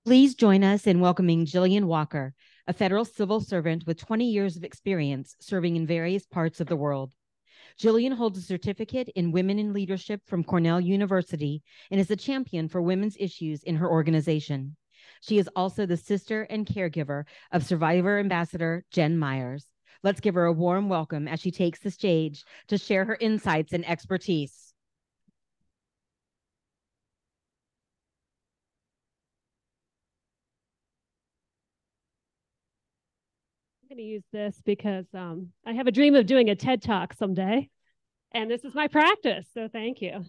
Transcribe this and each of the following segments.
Please join us in welcoming Jillian Walker, a federal civil servant with 20 years of experience serving in various parts of the world. Jillian holds a certificate in Women in Leadership from Cornell University and is a champion for women's issues in her organization. She is also the sister and caregiver of Cervivor Ambassador Jen Myers. Let's give her a warm welcome as she takes the stage to share her insights and expertise. I'm going to use this because I have a dream of doing a TED Talk someday, and this is my practice, so thank you.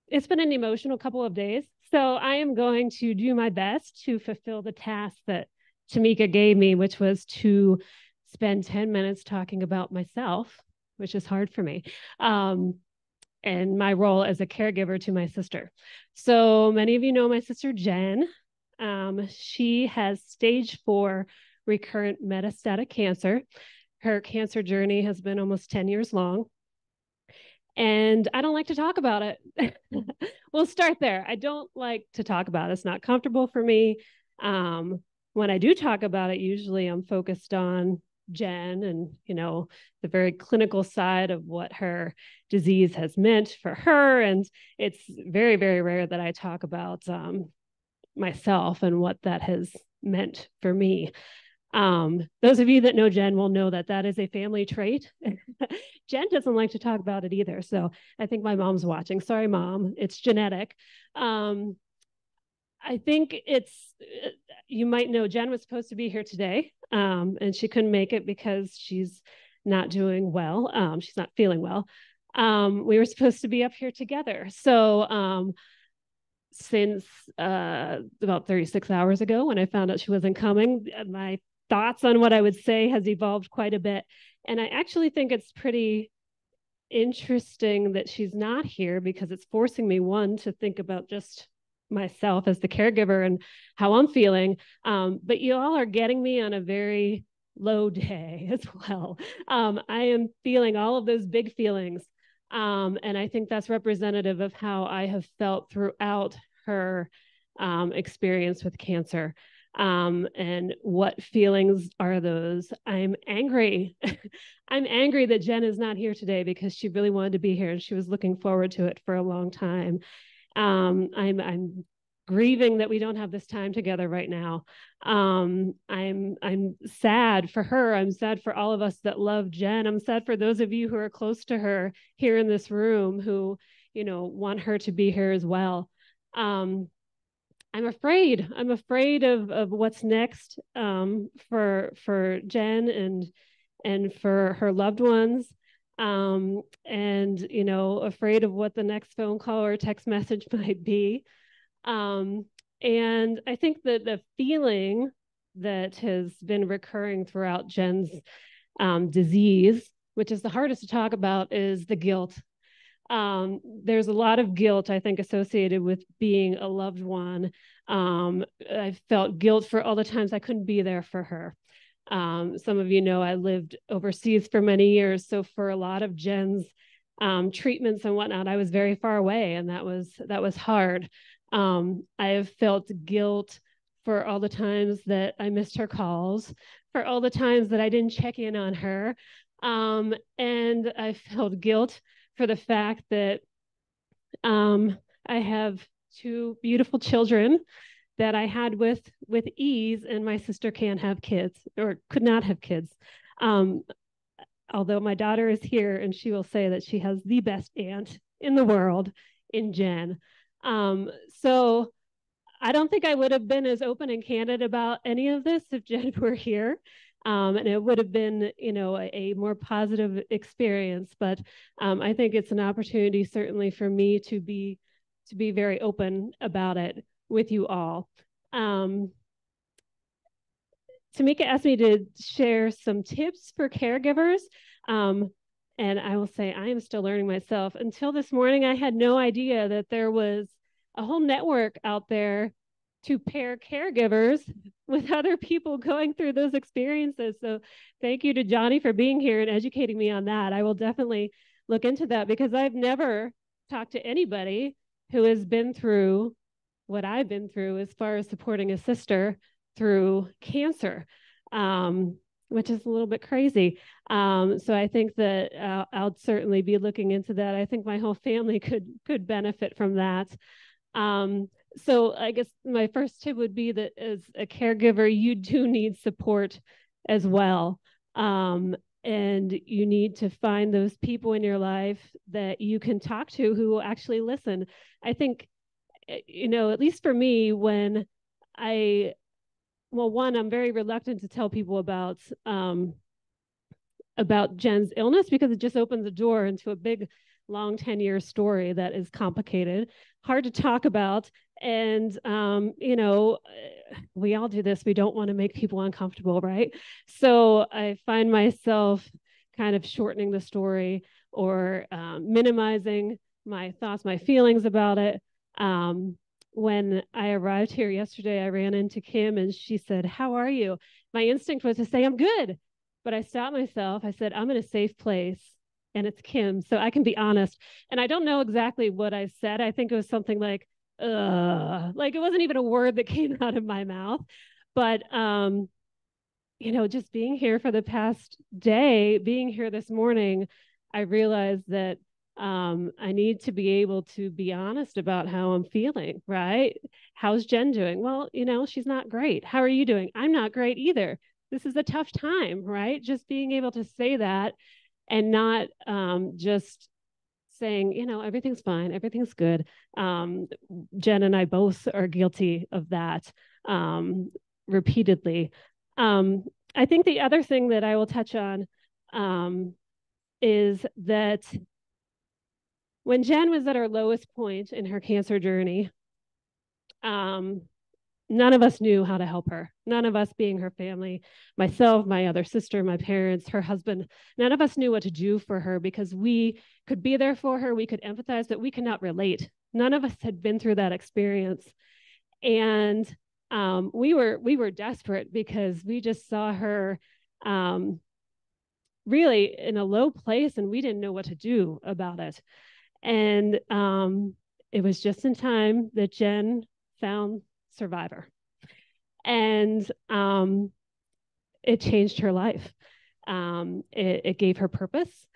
It's been an emotional couple of days, so I am going to do my best to fulfill the task that Tamika gave me, which was to spend 10 minutes talking about myself, which is hard for me, and my role as a caregiver to my sister. So many of you know my sister, Jen. She has stage 4 recurrent metastatic cancer. Her cancer journey has been almost 10 years long. And I don't like to talk about it. We'll start there. I don't like to talk about it. It's not comfortable for me. When I do talk about it, usually I'm focused on Jen and, the very clinical side of what her disease has meant for her. And it's very, very rare that I talk about myself and what that has meant for me. Those of you that know Jen will know that that is a family trait. Jen doesn't like to talk about it either. So I think my mom's watching. Sorry, Mom. It's genetic. I think you might know Jen was supposed to be here today, and she couldn't make it because she's not doing well. She's not feeling well. We were supposed to be up here together. So since about 36 hours ago, when I found out she wasn't coming, my thoughts on what I would say has evolved quite a bit. And I actually think it's pretty interesting that she's not here because it's forcing me, one, to think about just myself as the caregiver and how I'm feeling. But you all are getting me on a very low day as well. I am feeling all of those big feelings. And I think that's representative of how I have felt throughout her experience with cancer. And what feelings are those? I'm angry. I'm angry that Jen is not here today because she really wanted to be here and she was looking forward to it for a long time. I'm grieving that we don't have this time together right now. I'm sad for her. I'm sad for all of us that love Jen. I'm sad for those of you who are close to her here in this room who, want her to be here as well. I'm afraid. I'm afraid of what's next for Jen and for her loved ones. And afraid of what the next phone call or text message might be. And I think that the feeling that has been recurring throughout Jen's disease, which is the hardest to talk about, is the guilt. There's a lot of guilt, I think, associated with being a loved one. I felt guilt for all the times I couldn't be there for her. Some of you know I lived overseas for many years. So for a lot of Jen's treatments and whatnot, I was very far away, and that was hard. I have felt guilt for all the times that I missed her calls, for all the times that I didn't check in on her. And I felt guilt for the fact that I have 2 beautiful children that I had with ease, and my sister can't have kids or could not have kids. Although my daughter is here and she will say that she has the best aunt in the world in Jen. So I don't think I would have been as open and candid about any of this if Jen were here. And it would have been, a more positive experience. But I think it's an opportunity, certainly, for me to be very open about it with you all. Tamika asked me to share some tips for caregivers. And I will say I am still learning myself. Until this morning, I had no idea that there was a whole network out there to pair caregivers with other people going through those experiences. So thank you to Johnny for being here and educating me on that. I will definitely look into that because I've never talked to anybody who has been through what I've been through as far as supporting a sister through cancer, which is a little bit crazy. So I think that I'll certainly be looking into that. I think my whole family could benefit from that. So I guess my first tip would be that as a caregiver, you do need support as well. And you need to find those people in your life that you can talk to who will actually listen. I think, at least for me, when I'm very reluctant to tell people about Jen's illness because it just opens the door into a big, long 10-year story that is complicated, hard to talk about. And, we all do this. We don't want to make people uncomfortable, right? So I find myself kind of shortening the story or minimizing my thoughts, my feelings about it. When I arrived here yesterday, I ran into Kim and she said, "How are you?" My instinct was to say, "I'm good." But I stopped myself. I said, "I'm in a safe place and it's Kim, so I can be honest." And I don't know exactly what I said. I think it was something like it wasn't even a word that came out of my mouth. But, just being here for the past day, being here this morning, I realized that I need to be able to be honest about how I'm feeling, right? How's Jen doing? Well, she's not great. How are you doing? I'm not great either. This is a tough time, right? Just being able to say that and not just saying, everything's fine, everything's good. Jen and I both are guilty of that repeatedly. I think the other thing that I will touch on is that when Jen was at her lowest point in her cancer journey, none of us knew how to help her. None of us, being her family, myself, my other sister, my parents, her husband, none of us knew what to do for her because we could be there for her, we could empathize, but we could not relate. None of us had been through that experience. And we were desperate because we just saw her really in a low place and we didn't know what to do about it. And it was just in time that Jen found Cervivor. And it changed her life. It gave her purpose.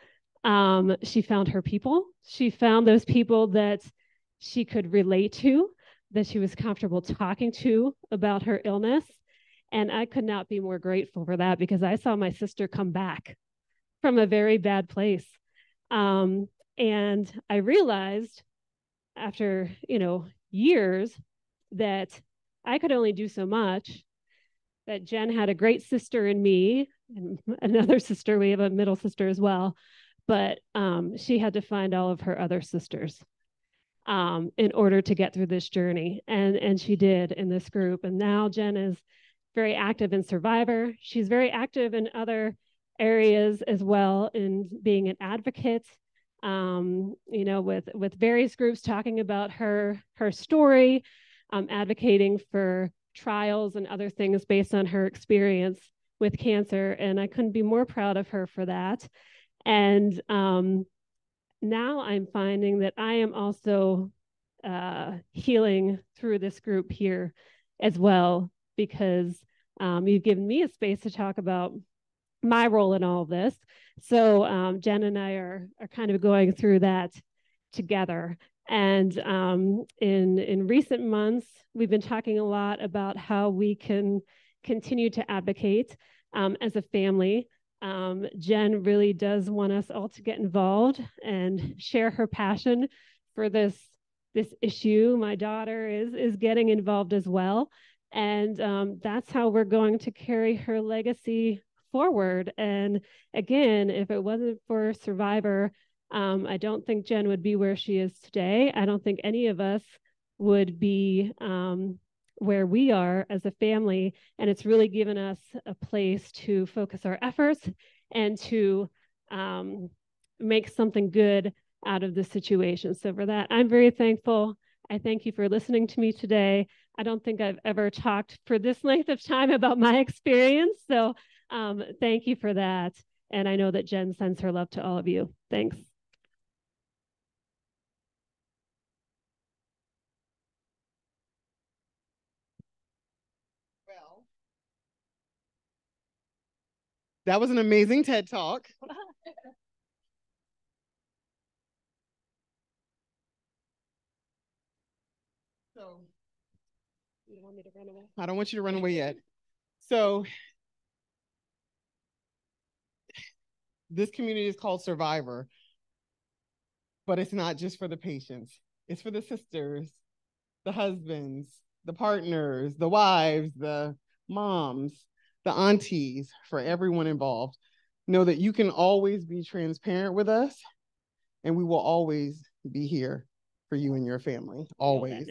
She found her people. She found those people that she could relate to, that she was comfortable talking to about her illness. And I could not be more grateful for that because I saw my sister come back from a very bad place. And I realized after, years that I could only do so much, that Jen had a great sister in me and another sister. We have a middle sister as well, but she had to find all of her other sisters in order to get through this journey. And she did in this group. And now Jen is very active in Cervivor. She's very active in other areas as well in being an advocate, with various groups talking about her story, advocating for trials and other things based on her experience with cancer. And I couldn't be more proud of her for that. And now I'm finding that I am also healing through this group here as well, because you've given me a space to talk about my role in all of this. So Jen and I are kind of going through that together. And in recent months, we've been talking a lot about how we can continue to advocate as a family. Jen really does want us all to get involved and share her passion for this issue. My daughter is getting involved as well. And that's how we're going to carry her legacy forward. And again, if it wasn't for Cervivor, I don't think Jen would be where she is today. I don't think any of us would be where we are as a family. And it's really given us a place to focus our efforts and to make something good out of this situation. So for that, I'm very thankful. I thank you for listening to me today. I don't think I've ever talked for this length of time about my experience. So thank you for that. And I know that Jen sends her love to all of you. Thanks. That was an amazing TED Talk. So, you don't want me to run away? I don't want you to run away yet. So, this community is called Cervivor, but it's not just for the patients. It's for the sisters, the husbands, the partners, the wives, the moms, the aunties, for everyone involved. Know that you can always be transparent with us, and we will always be here for you and your family. Always.